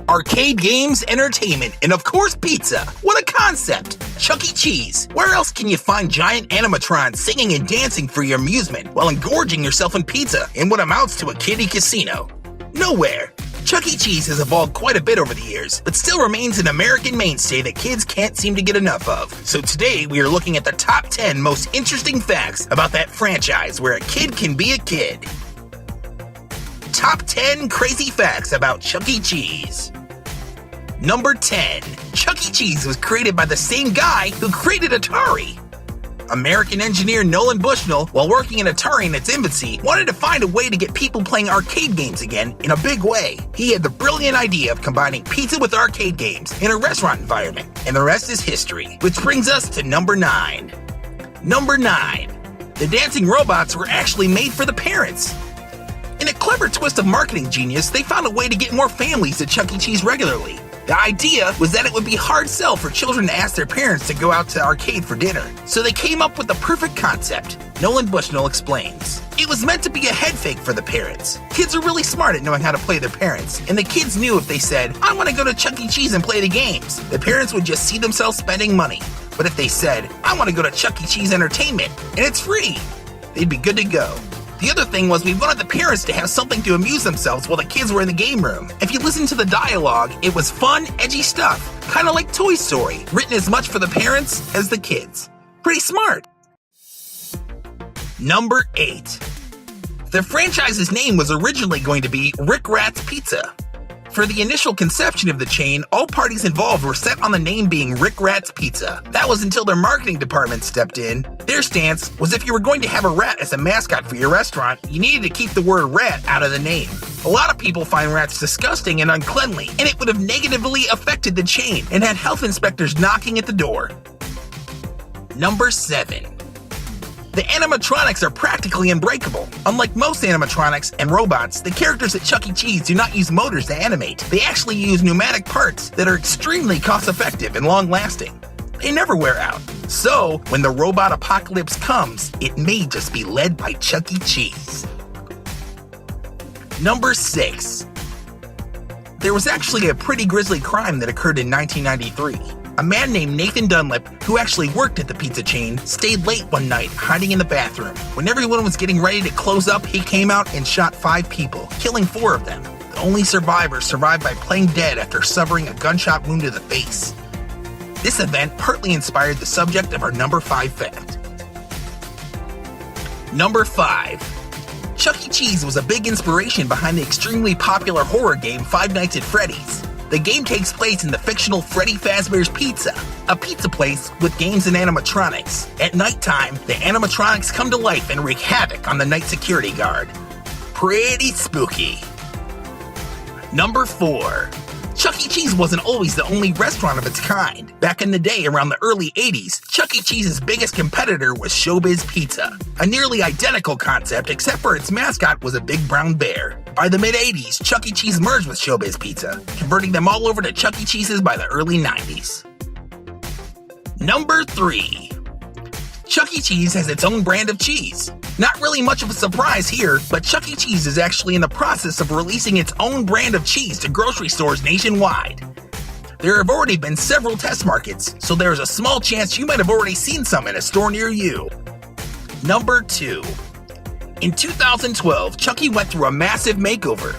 Arcade games, entertainment, and of course pizza. What a concept! Chuck E. Cheese. Where else can you find giant animatrons singing and dancing for your amusement while engorging yourself in pizza in what amounts to a kiddie casino? Nowhere. Chuck E. Cheese has evolved quite a bit over the years, but still remains an American mainstay that kids can't seem to get enough of. So today we are looking at the top 10 most interesting facts about that franchise where a kid can be a kid. Top 10 crazy facts about Chuck E. Cheese. Number 10. Chuck E. Cheese was created by the same guy who created Atari. American engineer Nolan Bushnell, while working in Atari in its infancy, wanted to find a way to get people playing arcade games again in a big way. He had the brilliant idea of combining pizza with arcade games in a restaurant environment, and the rest is history. Which brings us to number 9. Number 9. The dancing robots were actually made for the parents. In a clever twist of marketing genius, they found a way to get more families to Chuck E. Cheese regularly. The idea was that it would be hard sell for children to ask their parents to go out to the arcade for dinner, so they came up with the perfect concept. Nolan Bushnell explains. It was meant to be a head fake for the parents. Kids are really smart at knowing how to play their parents, and the kids knew if they said, "I want to go to Chuck E. Cheese and play the games," the parents would just see themselves spending money. But if they said, "I want to go to Chuck E. Cheese Entertainment, and it's free," they'd be good to go. The other thing was we wanted the parents to have something to amuse themselves while the kids were in the game room. If you listen to the dialogue, it was fun, edgy stuff, kind of like Toy Story, written as much for the parents as the kids. Pretty smart. Number 8. The franchise's name was originally going to be Rick Rat's Pizza. For the initial conception of the chain, all parties involved were set on the name being Rick Rat's Pizza. That was until their marketing department stepped in. Their stance was if you were going to have a rat as a mascot for your restaurant, you needed to keep the word rat out of the name. A lot of people find rats disgusting and uncleanly, and it would have negatively affected the chain and had health inspectors knocking at the door. Number 7. The animatronics are practically unbreakable. Unlike most animatronics and robots, the characters at Chuck E. Cheese do not use motors to animate. They actually use pneumatic parts that are extremely cost-effective and long-lasting. They never wear out. So, when the robot apocalypse comes, it may just be led by Chuck E. Cheese. Number 6. There was actually a pretty grisly crime that occurred in 1993. A man named Nathan Dunlap, who actually worked at the pizza chain, stayed late one night, hiding in the bathroom. When everyone was getting ready to close up, he came out and shot 5 people, killing 4 of them. The only survivor survived by playing dead after suffering a gunshot wound to the face. This event partly inspired the subject of our number 5 fact. Number 5. Chuck E. Cheese was a big inspiration behind the extremely popular horror game Five Nights at Freddy's. The game takes place in the fictional Freddy Fazbear's Pizza, a pizza place with games and animatronics. At nighttime, the animatronics come to life and wreak havoc on the night security guard. Pretty spooky. Number 4. Chuck E. Cheese wasn't always the only restaurant of its kind. Back in the day, around the early 80s, Chuck E. Cheese's biggest competitor was Showbiz Pizza, a nearly identical concept except for its mascot was a big brown bear. By the mid-80s, Chuck E. Cheese merged with Showbiz Pizza, converting them all over to Chuck E. Cheese's by the early 90s. Number 3. Chuck E. Cheese has its own brand of cheese. Not really much of a surprise here, but Chuck E. Cheese is actually in the process of releasing its own brand of cheese to grocery stores nationwide. There have already been several test markets, so there is a small chance you might have already seen some in a store near you. Number 2. In 2012, Chuck E. went through a massive makeover.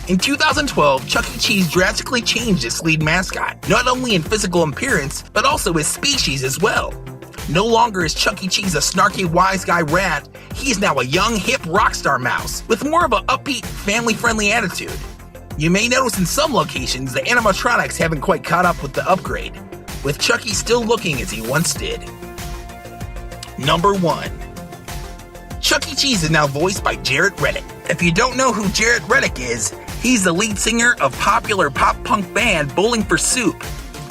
In 2012, Chuck E. Cheese drastically changed its lead mascot, not only in physical appearance, but also his species as well. No longer is Chuck E. Cheese a snarky wise guy rat, he's now a young hip rock star mouse with more of an upbeat, family-friendly attitude. You may notice in some locations the animatronics haven't quite caught up with the upgrade, with Chuck E. still looking as he once did. Number 1. Chuck E. Cheese is now voiced by Jared Reddick. If you don't know who Jared Reddick is, he's the lead singer of popular pop-punk band Bowling for Soup.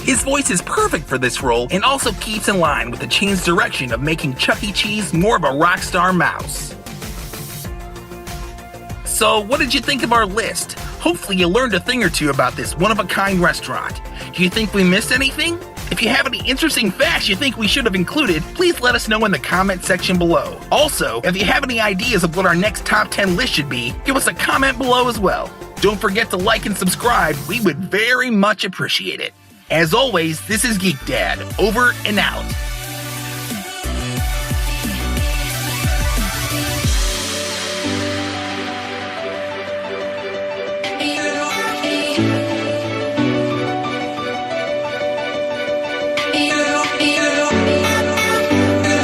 His voice is perfect for this role and also keeps in line with the chain's direction of making Chuck E. Cheese more of a rock star mouse. So, what did you think of our list? Hopefully you learned a thing or two about this one-of-a-kind restaurant. Do you think we missed anything? If you have any interesting facts you think we should have included, please let us know in the comment section below. Also, if you have any ideas of what our next top 10 list should be, give us a comment below as well. Don't forget to like and subscribe, we would very much appreciate it. As always, this is Geek Dad, over and out.